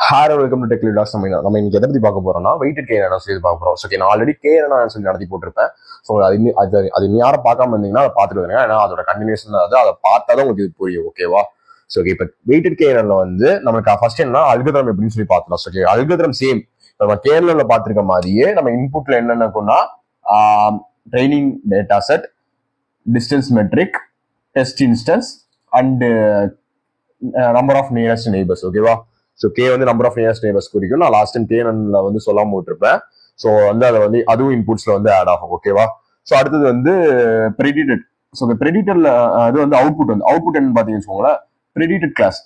ஹாரோ welcome to tech லிடாஸ். நம்ம இன்னைக்கு எதை பத்தி பார்க்க போறோம்னா வெயிட்டட் கே என்ன சொல்லி பார்க்க போறோம். ஓகே, நான் ஆல்ரெடி கே என்ன சொல்லி நடத்தி போட்டிருப்பேன். ஸோ அது யாரும் பார்க்காம இருந்தீங்கன்னா அதை பார்த்துட்டு வருங்க. ஏன்னா அதோட கண்டினியூஷன் அதை பார்த்தாதான் உங்களுக்கு இது புரியும். ஓகேவா? ஸோ ஓகே, இப்போ வெயிட்டட் கே என்ன வந்து நமக்கு ஃபர்ஸ்ட் என்ன அல்கோரிதம் எப்படின்னு சொல்லி பார்த்துலாம். ஓகே, அல்கோரிதம் சேம் நம்ம கேரளால பார்த்திருக்க மாதிரியே நம்ம இன்புட்ல என்னென்னக்குன்னா training data set, distance metric, test instance and number of nearest neighbours. ஓகேவா? ஸோ கே வந்து நம்பர் ஆஃப் நியரஸ்ட் நெய்பர்ஸ் குறிக்கும். நான் லாஸ்ட் டைம் கேல வந்து சொல்லாம விட்டுருப்பேன். ஸோ வந்து அதை வந்து அதுவும் இன்புட்ஸ்ல வந்து ஆட் ஆகும். ஓகேவா? ஸோ அடுத்தது வந்து ப்ரெடிட்டட். ஸோ இந்த ப்ரெடிட்டர்ல அது வந்து அவுட்புட் என்னன்னு பாத்தீங்கன்னு வச்சுக்கோங்களேன், ப்ரெடிட்டட் கிளாஸ்.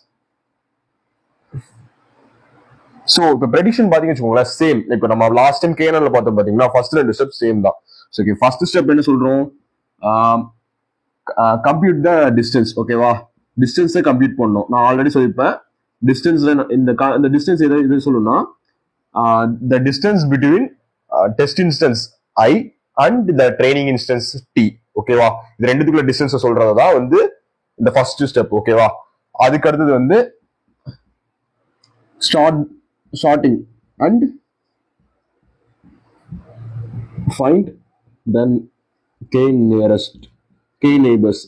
ஸோ இப்போ ப்ரெடிக்ஷன் பாத்தீங்கன்னு வச்சுக்கோங்களேன் சேம். இப்போ நம்ம லாஸ்ட் டைம் கேனல்ல பார்த்தோம் பாத்தீங்கன்னா ஃபர்ஸ்ட் 2 ஸ்டெப் சேம் தான். ஸோ ஓகே, ஃபர்ஸ்ட் ஸ்டெப் என்ன சொல்றோம்? Compute the distance. ஓகேவா? டிஸ்டன்ஸை கம்ப்யூட் பண்ணணும். நான் ஆல்ரெடி சொல்லியிருப்பேன். டிஸ்டன்ஸ்ல இந்த டிஸ்டன்ஸ் எது சொல்லணும்னா the distance between test instance I and the training instance T. ஓகேவா? இது ரெண்டுத்துக்குள்ள டிஸ்டன்ஸ் சொல்றதுதான் வந்து இந்த ஃபர்ஸ்ட் ஸ்டெப். ஓகேவா? அதுக்கு அடுத்தது வந்து starting and find then k neighbors.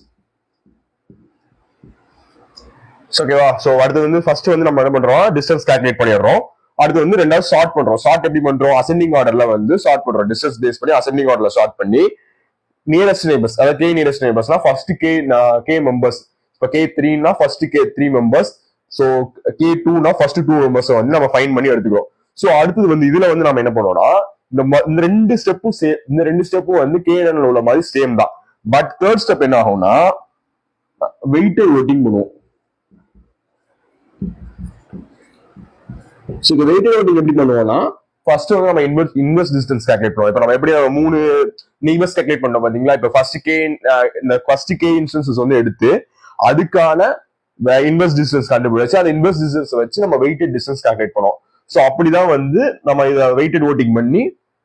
ஓகேவா? சோ அடுத்து வந்து ஃபர்ஸ்ட் வந்து நம்ம என்ன பண்றோம், டிஸ்டன்ஸ் கால்குலேட் பண்ணிடுறோம். அடுத்து வந்து ரெண்டாவது ஷார்ட் பண்றோம். ஷார்ட் எப்படி பண்றோம்? அசெண்டிங் ஆர்டர்ல வந்து ஷார்ட் பண்றோம். டிஸ்டன்ஸ் பேஸ் பண்ணி அசெண்டிங் ஆர்டர்ல ஷார்ட் பண்ணி நியரஸ்ட் நெய்பர்ஸ், அதாவது கே நியரஸ்ட் நெய்பர்ஸ்னா ஃபர்ஸ்ட் கே மெம்பர்ஸ். இப்போ கே 3னா first K 3 members. So K 2னா ஃபர்ஸ்ட் 2 மெம்பர்ஸ் வந்து நம்ம ஃபைண்ட் பண்ணி எடுத்துக்கிறோம். ஸோ அடுத்தது வந்து இதுல வந்து நம்ம என்ன பண்ணுவோம்னா இந்த ரெண்டு ஸ்டெப்பும் வந்து கே உள்ள மாதிரி சேம் தான். பட் தேர்ட் ஸ்டெப் என்ன ஆகும்னா வெயிட்டட் வோட்டிங் பண்ணுவோம். ஸோ இந்த வெயிட்டட் வோட்டிங் எப்படி பண்ணுவோம்னா ஃபர்ஸ்ட் வந்து நம்ம இன்வெர்ஸ் டிஸ்டன்ஸ் கால்குலேட் பண்ணுவோம். இப்போ நம்ம எப்படி 3 நெய்பர்ஸ் கால்குலேட் பண்ணோம் பாத்தீங்களா? இப்போ ஃபர்ஸ்ட் கே இன்ஸ்டன்சஸ் வந்து எடுத்து அதுக்கான இன்வெர்ஸ் டிஸ்டன்ஸ் கண்டுபிடிச்சு அந்த இன்வெர்ஸ் டிஸ்டன்ஸ் வச்சு நம்ம வெயிட்டட் டிஸ்டன்ஸ் கால்குலேட் பண்ணுவோம். ஸோ அப்படிதான் வந்து நம்ம இதை வெயிட்டட் வோட்டிங் பண்ணி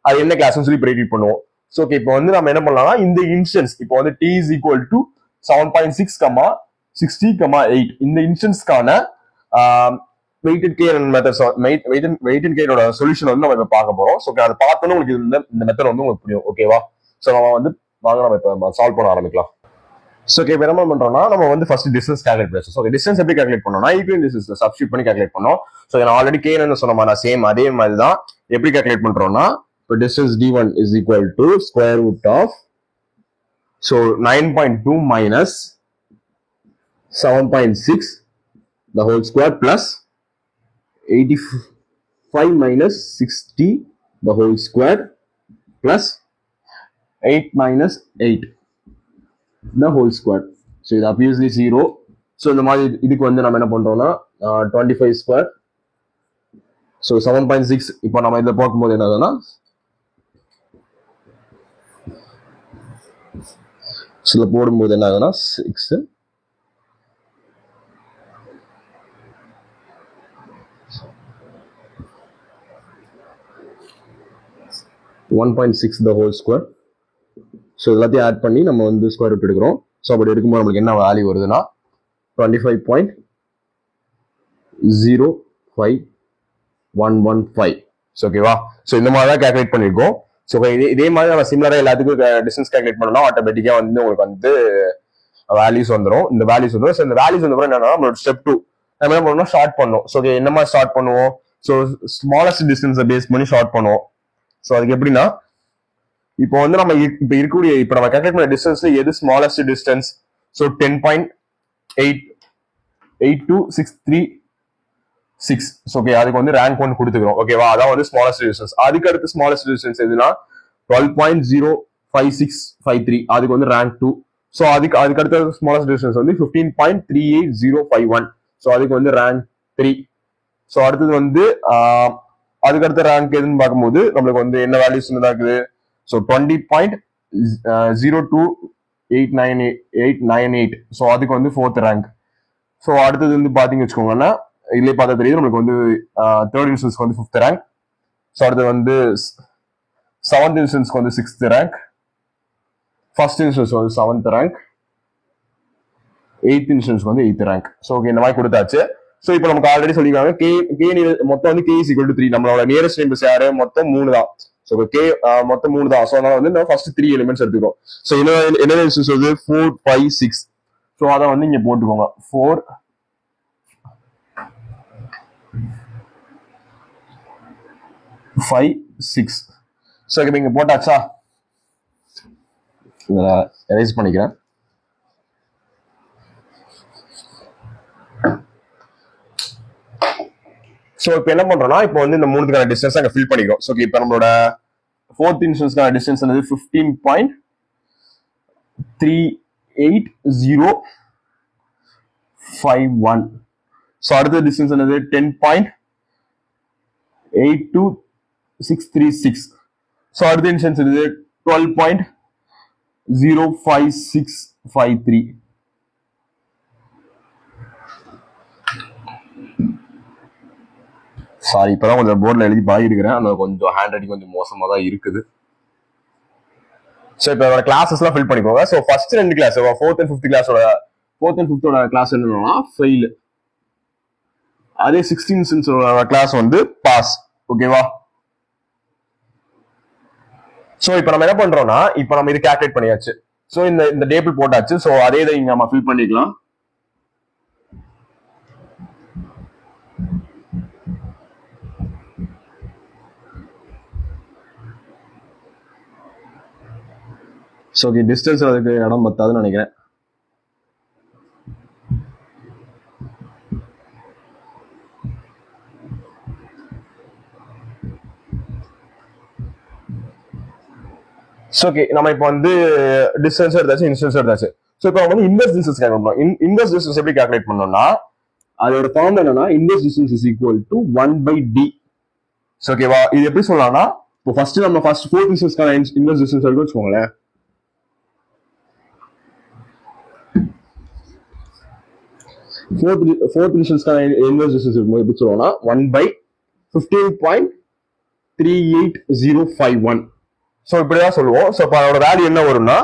அது என்ன கிளாஸ்னு சொல்லி ப்ரெடிக்ட் பண்ணுவோம். ஸோ ஓகே, இப்போ வந்து நம்ம என்ன பண்ணலாம்னா இந்த இன்ஸ்டன்ஸ் இப்போ வந்து t is equal to 7.6, 60, 8 இந்த இன்ஸ்டன்ஸ்க்கான weighted K methods weighted K solution வந்து நம்ம இப்ப பார்க்க போறோம். ஸோ அதை பார்த்தோன்னு உங்களுக்கு இந்த மெத்தட் வந்து உங்களுக்கு புரியும். ஓகேவா? ஸோ நம்ம வந்து வாங்க நம்ம இப்போ சால்வ் பண்ண ஆரம்பிக்கலாம். ஸோ ஓகே, இப்போ என்ன பண்றோம்னா நம்ம வந்து ஃபர்ஸ்ட் டிஸ்டன்ஸ் கால்குலேட் பண்ணுவோம். ஸோ டிஸ்டன்ஸ் எப்படி கால்குலேட் பண்ணோம்னா ஈக்குவல் டிஸ்டன்ஸ் சப்ஸ்டியூட் பண்ணி கால்குலேட் பண்ணோம். ஸோ நான் ஆல்ரெடி கே சொன்ன மாதிரி சேம் அதே மாதிரி தான். எப்படி கால்குலேட் பண்றோம்னா இப்போ distance d1 is equal to square root of so 9.2 minus 7.6 the whole square plus 85 minus 60 the whole square plus 8 minus 8 the whole square. So இது obviously 0. So இந்த மாதிரி இதுக்கு வந்து நம்ம என்ன பண்றோம்னா 25 square. So 7.6 இப்போ நம்ம இதில் பார்க்கும்போது என்ன ஆகுதுன்னா சில போடும்போது என்ன ஆகுதுன்னா 6 1.6 the whole square. ஸோ எல்லாத்தையும் ஆட் பண்ணி நம்ம வந்து ஸ்கொயர் ரூட் எடுக்கிறோம். ஸோ அப்படி எடுக்கும்போது நம்மளுக்கு என்ன வேல்யூ வருதுன்னா 25.05115. ஸோ ஓகேவா? ஸோ இந்த மாதிரி தான் கால்குலேட் பண்ணியிருக்கோம். ஸோ இதே மாதிரி நம்ம சிமிலரா எல்லாத்துக்கும் டிஸ்டன்ஸ் கால்குலேட் பண்ணோம்னா ஆட்டோமேட்டிக்கா வந்து உங்களுக்கு வந்து வேல்யூஸ் வந்துடும். இந்த வேல்யூஸ் வந்துடும். ஸோ இந்த வேல்யூஸ் வந்து என்னன்னா நம்மளோட ஸ்டெப் 2 நம்ம என்ன பண்ணணும், ஷார்ட் பண்ணணும். ஸோ என்ன மாதிரி ஷார்ட் பண்ணுவோம்? ஸோ ஸ்மாலஸ்ட் டிஸ்டன்ஸை பேஸ் பண்ணி ஷார்ட் பண்ணுவோம். ஸோ அதுக்கு எப்படின்னா இப்போ வந்து நம்ம இப்போ நம்ம கால்குலேட் பண்ண டிஸ்டன்ஸ்ல எது ஸ்மாலஸ்ட் டிஸ்டன்ஸ்? ஸோ 10.8263.6. ஓகே, அதுக்கு வந்து ரேங்க் 1 கொடுத்துக்கிறோம். ஓகேவா? அதான் வந்து ஸ்மாலஸ்ட் டிஸ்டன்ஸ். அதுக்கு அடுத்து ஸ்மாலஸ்ட் டிஸ்டன்ஸ் எதுனா 12.05653, அதுக்கு வந்து ரேங்க் 2. ஸோ அதுக்கு அடுத்த ஸ்மாலஸ்ட் டிஸ்டன்ஸ் வந்து 15.38051. ஸோ அதுக்கு வந்து ரேங்க் 3. ஸோ அடுத்தது வந்து அதுக்கு அடுத்த ரேங்க் எதுன்னு பார்க்கும்போது நம்மளுக்கு வந்து என்ன வேல்யூஸ் இருக்குது? ஸோ 20.02898898. ஸோ அதுக்கு வந்து 4th ரேங்க். ஸோ அடுத்தது வந்து பாத்தீங்கன்னு வச்சுக்கோங்கன்னா இதுலேயே பார்த்தா தெரியுது நம்மளுக்கு வந்து தேர்ட் இன்ஸ்டன்ஸ்க்கு வந்து 5th ரேங்க். ஸோ அடுத்து வந்து 7th இன்ஸ்டன்ஸ்க்கு வந்து 6th ரேங்க். ஃபர்ஸ்ட் இன்ஸ்டன்ஸ் வந்து 7th ரேங்க். 8th இன்ஸ்டன்ஸ்க்கு வந்து 8th ரேங்க். ஸோ ஓகே, இந்த மாதிரி கொடுத்தாச்சு. சோ இப்போ நமக்கு ஆல்ரெடி சொல்லிருக்காங்க கே மொத்தம் வந்து கே இஸ் ஈக்குவல் டு 3. நம்மளோட நியரஸ்ட் நெய்பர்ஸ் யாரு? மொத்தம் 3 தான். சோ கே மொத்தம் 3 தான். சோ அதனால வந்து நம்ம ஃபர்ஸ்ட் 3 எலிமெண்ட்ஸ் எடுத்துக்கிறோம். சோ என்ன இன்ஸ்டன்ஸ் வந்து 4 5 6. சோ அத வந்து இங்க போட்டுக்கோங்க. 4 5 6. சோ இப்போ இங்க போட்டாச்சா? எரேஸ் பண்ணிக்கிறேன். சோ இப்போ என்ன பண்றோம்னா இப்போ வந்து இந்த மூணுக்கான டிஸ்டன்ஸ் அங்க ஃபில் பண்ணிக்கிறோம். சோ இப்போ நம்மளோட ஃபோர்த் இன்ஸ்டன்ஸ்க்கான டிஸ்டன்ஸ் என்னது 15.38051. சோ அடுத்த டிஸ்டன்ஸ் என்னது 10.82636. சோ அடுத்த டிஸ்டன்ஸ் என்னது 12.05653. சாரி, இப்பதான் கொஞ்சம் போர்ட்ல எழுதி பாடிக்கிறேன். அந்த கொஞ்சம் ஹேண்ட் ரைட்டிங் கொஞ்சம் மோசமா தான் இருக்குது. சோ இப்போ கிளாஸஸ் எல்லாம் ஃபில் பண்ணிக்கோங்க. So first 2 class, 4th and 5th கிளாஸோட 4th and 5th கிளாஸ் என்னன்னா ஃபெயில். அதே 16th கிளாஸ் வந்து பாஸ். ஓகேவா? சோ இப்போ நம்ம என்ன பண்றோம்னா இப்போ நம்ம இது கால்குலேட் பண்ணியாச்சு. சோ இந்த டேபிள் போட்டாச்சு. சோ அதே இதை இங்க நம்ம ஃபில் பண்ணிக்கலாம். சோ டிஸ்டன்ஸ் அதுக்கு இடம் பத்தாதுன்னு நினைக்கிறேன். ஓகே, நம்ம இப்போ வந்து டிஸ்டன்ஸ் எடுத்தாச்சு, இன்ஸ்டன்ஸ் எடுத்தாச்சு. சோ இப்போ வந்து இன்வெர்ஸ் டிஸ்டன்ஸ் கால்குலேட் பண்ணோம். இன்வெர்ஸ் டிஸ்டன்ஸ் எப்படி கால்குலேட் பண்ணோம்னா அதோட ஃபார்ம் என்னன்னா inverse distance is equal to 1/d. ஓகேவா? இது எப்படி சொல்லலாம்னா இப்போ ஃபர்ஸ்ட் நம்ம ஃபர்ஸ்ட் 4th டிஸ்டன்ஸ்க்கான இன்வெர்ஸ் டிஸ்டன்ஸ் எடுத்து வச்சுக்கோங்களேன். ஃபோர்த் டிஸ்டன்ஸ்க்கான இன்வெர்ஸ் டிஸ்டன்ஸ் இருக்கும்போது எப்படி சொல்லுவோம்னா 1/15.38051. சோ இப்படிதான் சொல்லுவோம். சோ இப்போ அதோட வேல்யூ என்ன வரும்னா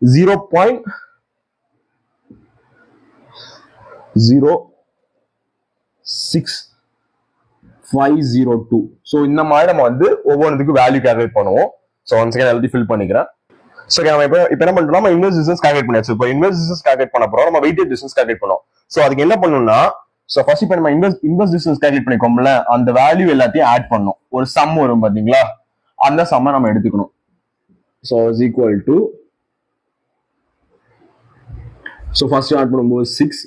0.06502. சோ இந்த மாதிரி நம்ம வந்து ஒவ்வொன்றுக்கும் வேல்யூ கால்குலேட் பண்ணுவோம். சோ ஒன் செகண்ட் எல்லாத்தையும் ஃபில் பண்ணிக்கிறேன். சோ நம்ம இப்போ என்ன பண்றோம், நம்ம இன்வெர்ஸ் டிஸ்டன்ஸ் கால்குலேட் பண்ணியாச்சு. இப்போ இன்வெர்ஸ் டிஸ்டன்ஸ் கால்குலேட் பண்ண போறோம், நம்ம வெயிட்டட் டிஸ்டன்ஸ் கால்குலேட் பண்ணோம். சோ அதுக்கு என்ன பண்ணணும்னா சோ ஃபர்ஸ்ட் இப்போ நம்ம இன்வெர்ஸ் டிஸ்டன்ஸ் கால்குலேட் பண்ணிக்கோம்ல, அந்த வேல்யூ எல்லாத்தையும் ஆட் பண்ணணும். ஒரு சம் வரும் பாத்தீங்களா, அந்த சம்மை நம்ம எடுத்துக்கணும். So is equal to so first add பண்ணும்போது 6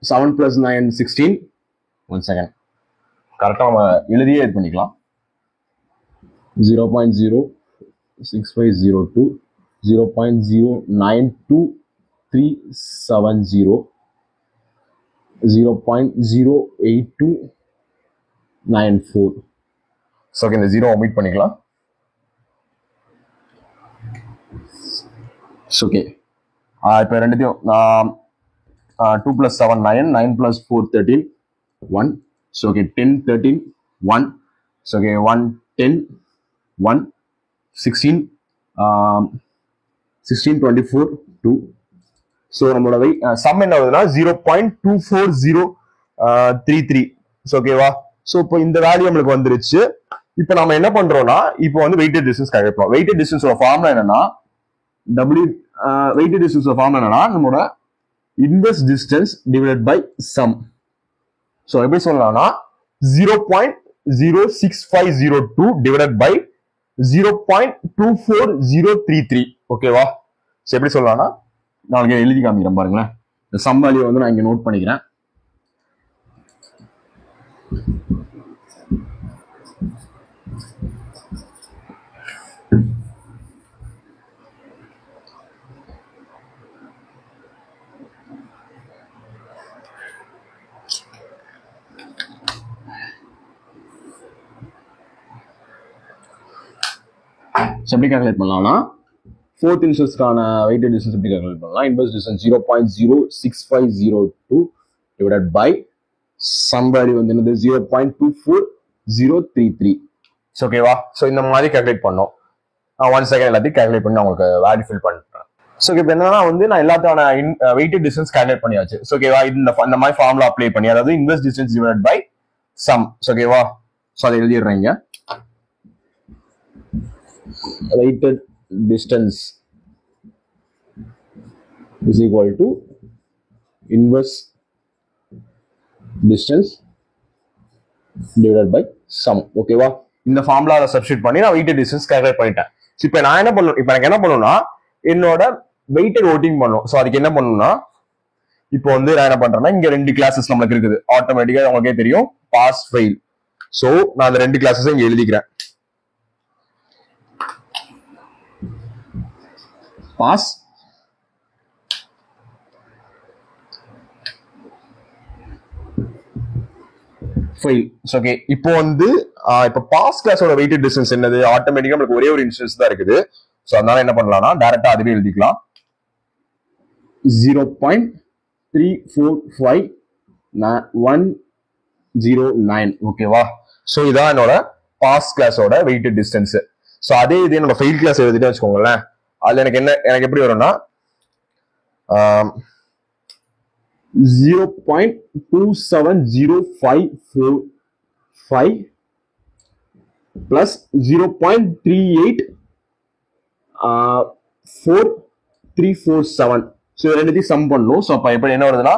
7 + 9 16. ஒன் செகண்ட் கரெக்டா நம்ம எழுதியே இது பண்ணிக்கலாம். 0.06502 0.092370 0.08294. சோ இந்த 0 ஒமிட் பண்ணிக்கலாம். ஓகே, இப்போ ரெண்டுத்தையும் 2 + 7 9 9 + 4 13 1. So okay, 10 13 1. So okay, 1 10 1 16 16 24 2. So நம்மளோட சம் என்ன வருதுன்னா 0.24033. ஓகேவா? சோ இப்போ இந்த வேல்யூ நம்மளுக்கு வந்துருச்சு. இப்போ நம்ம என்ன பண்றோம்னா இப்போ வந்து வெயிட்டட் டிஸ்டன்ஸ் கால்குலேட் பண்ணலாம். வெயிட்டட் டிஸ்டன்ஸோட ஃபார்முலா என்னன்னா வெயிட்டட் டிஸ்டன்ஸோட ஃபார்முலா என்னன்னா நம்மளோட inverse distance divided by sum. So எப்படி சொல்லலாம்னா 0.06502 டிவைடட் பை 0.24033. ஓகேவா? சோ எப்படி சொல்லலாம்னா நான் எழுதி காமிக்கிறேன் பாருங்களேன். இந்த சம் வேல்யூ வந்து நான் இங்க நோட் பண்ணிக்கிறேன். எப்படி கால்குலேட் பண்ணலாம்னா 4th இன்ஸ்டன்ஸ்க்கான வெயிட்டட் டிஸ்டன்ஸ் எப்படி கால்குலேட் பண்ணலாம். Inverse distance 0.06502 divided by sum value வந்து என்னது 0.24033. ஓகேவா? சோ இந்த மாதிரி கால்குலேட் பண்ணோம். ஒன் செகண்ட் எல்லாத்தையும் கால்குலேட் பண்ணி உங்களுக்கு வேல்யூ ஃபில் பண்றேன். ஸோ இப்போ என்னன்னா வந்து நான் எல்லாத்தான வெயிட்டட் டிஸ்டன்ஸ் கால்குலேட் பண்ணியாச்சு. ஸோ ஓகேவா, இந்த மாதிரி ஃபார்முலா அப்ளை பண்ணி, அதாவது inverse distance divided by sum. ஓகேவா, ஸோ அதை எழுதிடுறீங்க. Weighted distance is equal to inverse distance divided by sum. ஓகேவா, இந்த ஃபார்முலாவை சப்ஸ்டிட்யூட் பண்ணி நான் வெயிட்டட் டிஸ்டன்ஸ் கால்குலேட் பண்ணிட்டேன். ஸோ இப்போ நான் என்ன பண்ணணும், இப்போ எனக்கு என்ன பண்ணணும்னா என்னோட வெயிட்டட் ஓட்டிங் பண்ணணும். ஸோ அதுக்கு என்ன பண்ணணும்னா இப்போ வந்து நான் என்ன பண்றேன்னா இங்க 2 கிளாஸஸ் நம்மளுக்கு இருக்குது. ஆட்டோமேட்டிக்கா உங்களுக்கே தெரியும், பாஸ் ஃபெயில். ஸோ நான் அந்த 2 கிளாஸஸ் இங்க எழுதிக்கிறேன். Pass fail. ஓகே, இப்போ வந்து இப்போ பாஸ் கிளாஸோட வெயிட்டட் டிஸ்டன்ஸ் என்னது, ஆட்டோமேட்டிக்கா நமக்கு ஒரே ஒரு இன்ஸ்டன்ஸ் தான் இருக்குது. ஸோ அதனால என்ன பண்ணலாம்னா டைரக்டா அதுவே எழுதிக்கலாம். 0.345109. ஓகேவா, ஸோ இதான் என்னோட பாஸ் கிளாஸோட வெயிட்டட் டிஸ்டன்ஸ். ஸோ அதே இது என்னோட ஃபெயில் கிளாஸ் எழுதிட்டு வச்சுக்கோங்களேன். அதுல எனக்கு எப்படி வரும்னா 0.27055 பிளஸ் 0.384347. ஸோ இது ரெண்டுத்தையும் சம் பண்ணணும். ஸோ அப்போ எப்படி என்ன வருதுன்னா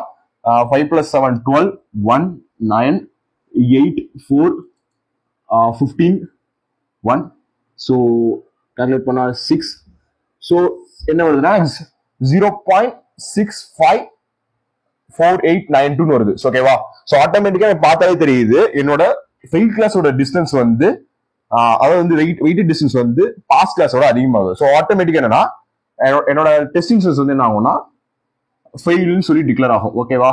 5 + 7 12 1 9 8 4 15 1. ஸோ கால்குலேட் பண்ணா 6. ஸோ என்ன வருதுன்னா 0.654892 வருது. ஓகேவா, ஸோ ஆட்டோமேட்டிக்கா பார்த்தாலே தெரியுது என்னோட ஃபெயில் கிளாஸோட டிஸ்டன்ஸ் வந்து அதாவது வந்து வெயிட்டட் டிஸ்டன்ஸ் வந்து பாஸ் கிளாஸோட அதிகமாகுது. ஸோ ஆட்டோமேட்டிக்கா என்னன்னா என்னோட டெஸ்டிங் சென்ஸ் வந்து என்ன ஆகும்னா ஃபெயில்னு சொல்லி டிக்ளேர் ஆகும். ஓகேவா,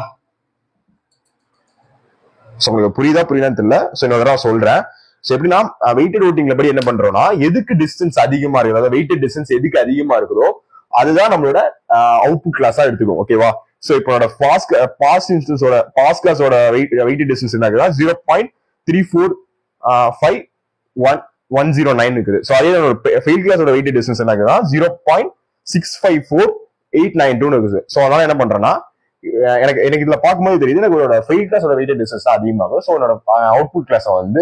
ஸோ உங்களுக்கு புரியுதான்னு தெரியல. ஸோ இன்னொரு தடவை சொல்றேன். ஸோ எப்படின்னா வெயிட்டட் ஓட்டிங்ல படி என்ன பண்றோம்னா எதுக்கு டிஸ்டன்ஸ் அதிகமா இருக்குது, அதாவது வெயிட்டட் டிஸ்டன்ஸ் எதுக்கு அதிகமா இருக்குதோ அதுதான் நம்மளோட அவுட்புட் கிளாஸா எடுத்துக்கும். ஓகேவா, ஸோ இப்போ பாஸ் கிளாஸோட வெயிட்டட் டிஸ்டன்ஸ் என்ன இருக்குதா 0.345109 இருக்குது. ஸோ அதே ஃபெயில் கிளாஸோட வெயிட்டட் டிஸ்டன்ஸ் என்ன இருக்குதா 0.654892 இருக்குது. ஸோ அதனால என்ன பண்றேன்னா எனக்கு இதுல பார்க்கும்போது தெரியுது எனக்கு ஃபெயில் கிளாஸோட வெயிட்டட் டிஸ்டன்ஸ் தான் அதிகமாகும். ஸோ என்னோட அவுட்புட் கிளாஸை வந்து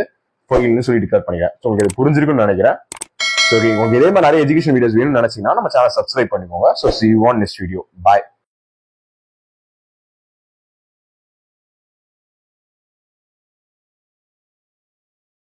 ஃபெயில்னு சொல்லி டிக்ளேர் பண்ணிக்கிறேன். ஸோ உங்களுக்கு இது புரிஞ்சிருக்குன்னு நினைக்கிறேன். ஸோ உங்களுக்கு இதே மாதிரி நிறைய எஜுகேஷன் வீடியோஸ் வேணும்னு நினைச்சீங்கன்னா நம்ம சேனல் சப்ஸ்கிரைப் பண்ணிக்கோங்க. So see you on next video. Bye.